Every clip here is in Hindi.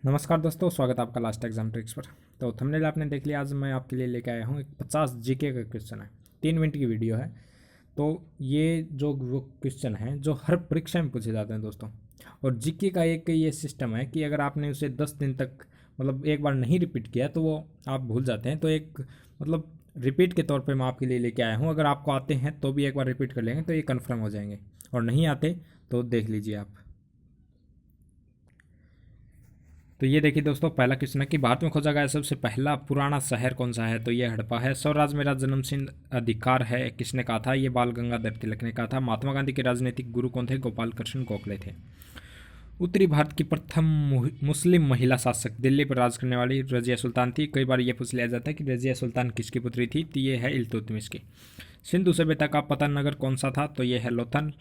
नमस्कार दोस्तों, स्वागत है आपका लास्ट एग्जाम ट्रिक्स पर। तो थंबनेल आपने देख लिया। आज मैं आपके लिए लेके आया हूँ एक 50 जीके का क्वेश्चन है। 3 मिनट की वीडियो है। तो ये जो वो क्वेश्चन है जो हर परीक्षा में पूछे जाते हैं दोस्तों। और जीके का एक ये सिस्टम है कि अगर आपने उसे 10 दिन तक मतलब एक बार नहीं रिपीट किया तो वो आप भूल जाते हैं। तो एक मतलब रिपीट के तौर पे मैं आपके लिए लेके आया हूँ। अगर आपको आते हैं तो भी एक बार रिपीट कर लेंगे तो ये कन्फर्म हो जाएंगे, और नहीं आते तो देख लीजिए आप। तो ये देखिए दोस्तों, पहला क्वेश्चन है कि भारत में खोजा गया सबसे पहला पुराना शहर कौन सा है। तो ये हड़प्पा है। स्वराज मेरा जन्मसिद्ध अधिकार है किसने कहा था। ये बाल गंगाधर तिलक ने कहा था। महात्मा गांधी के राजनीतिक गुरु कौन थे। गोपाल कृष्ण गोखले थे। उत्तरी भारत की प्रथम मुस्लिम महिला शासक दिल्ली पर राज करने वाली रजिया सुल्तान थी। कई बार ये पूछ लिया जाता है कि रजिया सुल्तान किसकी पुत्री थी। तो ये है इल्तुतमिश की। सिंधु सभ्यता का पतन नगर कौन सा था। तो ये है लोथल।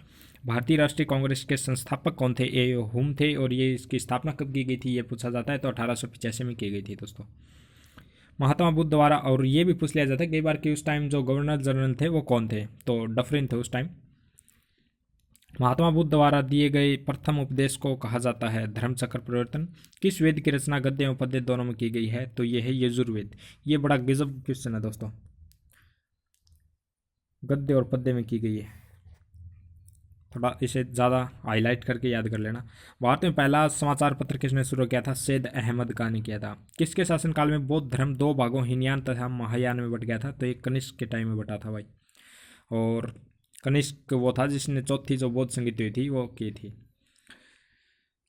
भारतीय राष्ट्रीय कांग्रेस के संस्थापक कौन थे। ए हुम थे। और ये इसकी स्थापना कब की गई थी ये पूछा जाता है। तो 1885 में की गई थी दोस्तों। महात्मा बुद्ध द्वारा, और ये भी पूछ लिया जाता है कई बार कि उस टाइम जो गवर्नर जनरल थे वो कौन थे। तो डफरिन थे उस टाइम। महात्मा बुद्ध द्वारा दिए गए प्रथम उपदेश को कहा जाता है धर्म चक्र परिवर्तन। किस वेद की रचना गद्य एवं पद्य दोनों में की गई है। तो ये है यजुर्वेद। ये बड़ा गजब क्वेश्चन है दोस्तों। गद्य और पद्य में की गई है। थोड़ा इसे ज़्यादा हाईलाइट करके याद कर लेना। भारत में पहला समाचार पत्र किसने शुरू किया था। सैयद अहमद खान ने किया था। किसके शासनकाल में बौद्ध धर्म 2 भागों हीनयान तथा महायान में बट गया था। तो ये कनिष्क के टाइम में बटा था भाई। और कनिष्क वो था जिसने चौथी जो बौद्ध संगीत हुई थी वो की थी।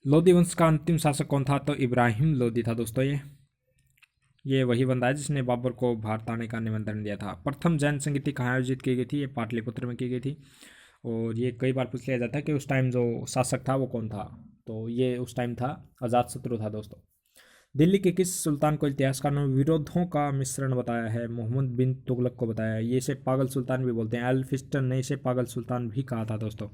लोधी वंश का अंतिम शासक कौन था। तो इब्राहिम लोधी था दोस्तों। ये वही बंदा है जिसने बाबर को भारत आने का निमंत्रण दिया था। प्रथम जैन संगीति कहाँ आयोजित की गई थी। ये पाटलिपुत्र में की गई थी। और ये कई बार पूछ लिया जाता है कि उस टाइम जो शासक था वो कौन था। तो ये उस टाइम था अजातशत्रु था दोस्तों। दिल्ली के किस सुल्तान को इतिहासकार ने विरोधों का मिश्रण बताया है। मोहम्मद बिन तुगलक को बताया है। ये इसे पागल सुल्तान भी बोलते हैं। एल्फिस्टन ने इसे पागल सुल्तान भी कहा था दोस्तों।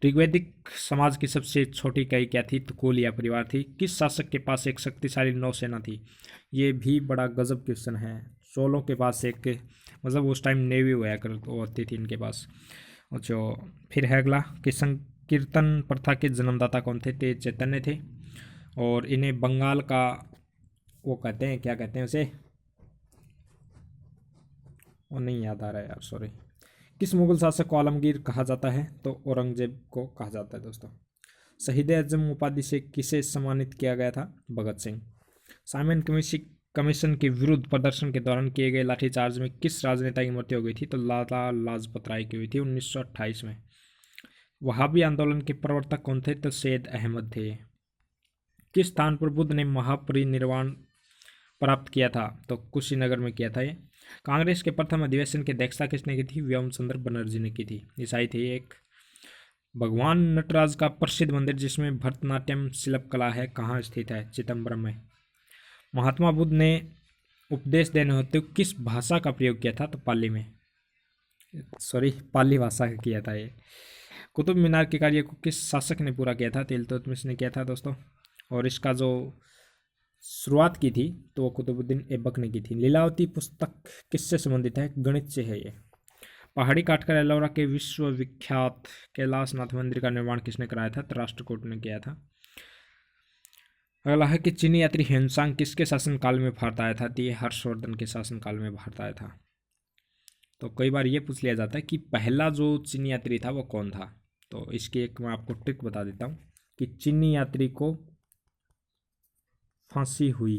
ऋग्वैदिक समाज की सबसे छोटी इकाई क्या थी। तो कुल या परिवार थी। किस शासक के पास एक शक्तिशाली नौसेना थी। ये भी बड़ा गजब क्वेश्चन है। चोलों के पास एक मतलब उस टाइम नेवी हुआ कर होती थी इनके पास। जो फिर है अगला कि संकीर्तन प्रथा के जन्मदाता कौन थे। ते चैतन्य थे। और इन्हें बंगाल का वो कहते हैं, क्या कहते हैं उसे, वो नहीं याद आ रहा है यार, सॉरी। किस मुगल शासक को आलमगीर कहा जाता है। तो औरंगजेब को कहा जाता है दोस्तों। शहीद आजम उपाधि से किसे सम्मानित किया गया था। भगत सिंह। साइमन कमीशन के विरुद्ध प्रदर्शन के दौरान किए गए लाठीचार्ज में किस राजनेता की मृत्यु हो गई थी। तो लाला लाजपत राय की हुई थी 1928 में। वहाबी आंदोलन के प्रवर्तक कौन थे। तो सैयद अहमद थे। किस स्थान पर बुद्ध ने महापरिनिर्वाण प्राप्त किया था। तो कुशीनगर में किया था ये। कांग्रेस के प्रथम अधिवेशन की अध्यक्षता किसने की थी। व्योम चंद्र बनर्जी ने की थी। ईसाई थे एक। भगवान नटराज का प्रसिद्ध मंदिर जिसमें भरतनाट्यम शिल्पकला है कहाँ स्थित है। चिदम्बरम में। महात्मा बुद्ध ने उपदेश देने होते किस भाषा का प्रयोग किया था। तो पाली में, सॉरी, पाली भाषा का किया था ये। कुतुब मीनार के कार्य को किस शासक ने पूरा किया था। तो इल्तुतमिश ने किया था दोस्तों। और इसका जो शुरुआत की थी तो वो कुतुबुद्दीन ऐबक ने की थी। लीलावती पुस्तक किससे संबंधित है। गणित से है ये। पहाड़ी काटकर एलोरा के विश्वविख्यात कैलाशनाथ मंदिर का निर्माण किसने कराया था। तो राष्ट्रकूट ने किया था। अगला है कि चीनी यात्री ह्वेनसांग किसके शासनकाल में भारत आया था। तो ये हर्षवर्धन के शासनकाल में भारत आया था। तो कई बार ये पूछ लिया जाता है कि पहला जो चीनी यात्री था वो कौन था। तो इसकी एक मैं आपको ट्रिक बता देता हूँ कि चीनी यात्री को फांसी हुई।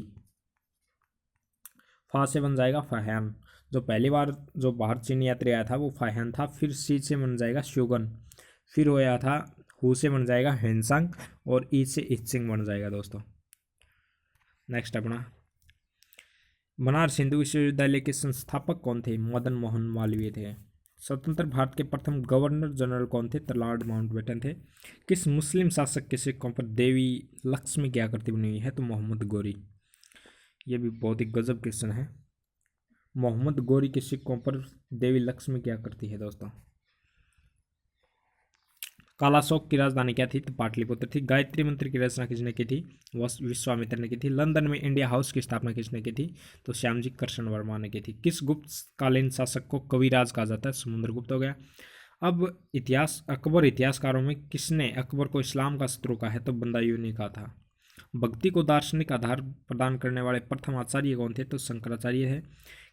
फा से बन जाएगा फहयान। जो पहली बार जो बाहर चीनी यात्री आया था वो फहयान था। फिर सी से बन जाएगा श्योगन। फिर हो आया था हु से बन जाएगा ह्वेनसांग। और ई से इत्सिंग बन जाएगा दोस्तों। नेक्स्ट अपना बनारस हिंदू विश्वविद्यालय के संस्थापक कौन थे। मदन मोहन मालवीय थे। स्वतंत्र भारत के प्रथम गवर्नर जनरल कौन थे। तो लॉर्ड माउंटबेटन थे। किस मुस्लिम शासक के सिक्कों पर देवी लक्ष्मी की आकृति बनी हुई है। तो मोहम्मद गोरी। ये भी बहुत ही गजब क्वेश्चन है। मोहम्मद गोरी के सिक्कों पर देवी लक्ष्मी की आकृति है दोस्तों। कालाशोक की राजधानी क्या थी। तो पाटलिपुत्र थी। गायत्री मंत्र की रचना किसने की थी। विश्वामित्र ने की थी। लंदन में इंडिया हाउस की स्थापना किसने की थी। तो श्यामजी कृष्ण वर्मा ने की थी। किस गुप्त कालीन शासक को कविराज कहा जाता है। समुद्रगुप्त हो गया। अब इतिहासकारों में किसने अकबर को इस्लाम का शत्रु कहा है। तो बंदायूं ने कहा था। भक्ति को दार्शनिक आधार प्रदान करने वाले प्रथम आचार्य कौन थे? तो शंकराचार्य है।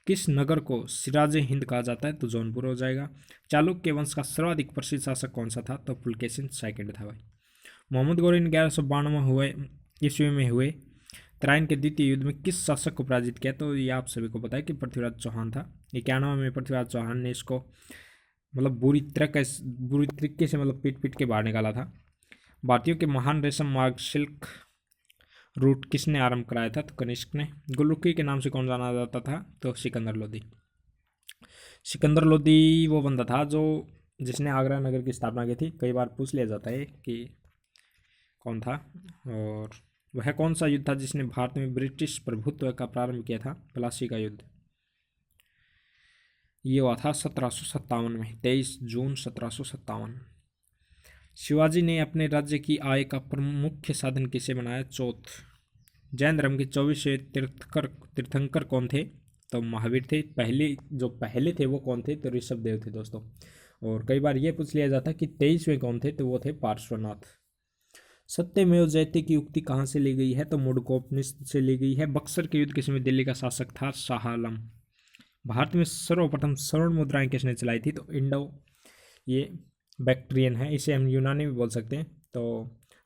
किस नगर को सिराज हिंद कहा जाता है? तो जौनपुर हो जाएगा। चालुक्य वंश का सर्वाधिक प्रसिद्ध शासक कौन सा था? तो पुलकेशिन सेकंड था भाई। मोहम्मद घोरी ने 1192 ईस्वी में हुए तराइन के द्वितीय युद्ध में किस शासक को पराजित किया? तो ये आप सभी को पता है कि पृथ्वीराज चौहान था। 91 में पृथ्वीराज चौहान ने इसको मतलब बुरी तरीके से मतलब पीट के बाहर निकाला था। भारतीयों के महान रेशम मार्ग सिल्क रूट किसने आरंभ कराया था? तो कनिष्क ने। गुलरुखी के नाम से कौन जाना जाता था? तो सिकंदर लोदी। सिकंदर लोदी वो बंदा था जो जिसने आगरा नगर की स्थापना की थी। कई बार पूछ लिया जाता है कि कौन था। और वह कौन सा युद्ध था जिसने भारत में ब्रिटिश प्रभुत्व का प्रारंभ किया था? प्लासी का युद्ध। ये हुआ था 1757 में, 23 जून 1757। शिवाजी ने अपने राज्य की आय का प्रमुख साधन किसे बनाया? चौथ। जैन धर्म के 24वें तीर्थंकर कौन थे? तो महावीर थे। पहले थे वो कौन थे? तो ऋषभ देव थे दोस्तों। और कई बार ये पूछ लिया जाता कि 23वें कौन थे? तो वो थे पार्श्वनाथ। सत्यमेव जयते की उक्ति कहाँ से ली गई है? तो मुंडकोपनिषद से ली गई है। बक्सर के युद्ध के समय दिल्ली का शासक था शाह आलम। भारत में सर्वप्रथम स्वर्ण मुद्राएं किसने चलाई थी? तो ये बैक्ट्रियन है, इसे हम यूनानी भी बोल सकते हैं। तो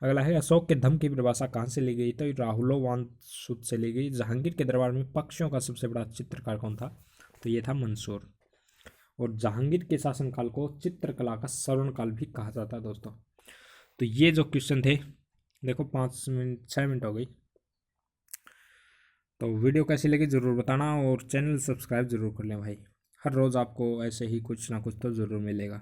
अगला है अशोक के धम्म की परिभाषा कहाँ से ली गई? तो राहुलोवांशुत से ली गई। जहांगीर के दरबार में पक्षियों का सबसे बड़ा चित्रकार कौन था? तो ये था मंसूर। और जहांगीर के शासनकाल को चित्रकला का स्वर्ण काल भी कहा जाता है दोस्तों। तो ये जो क्वेश्चन थे, देखो 6 मिनट हो गई। तो वीडियो कैसी लगी ज़रूर बताना और चैनल सब्सक्राइब ज़रूर कर लें भाई। हर रोज़ आपको ऐसे ही कुछ ना कुछ तो ज़रूर मिलेगा।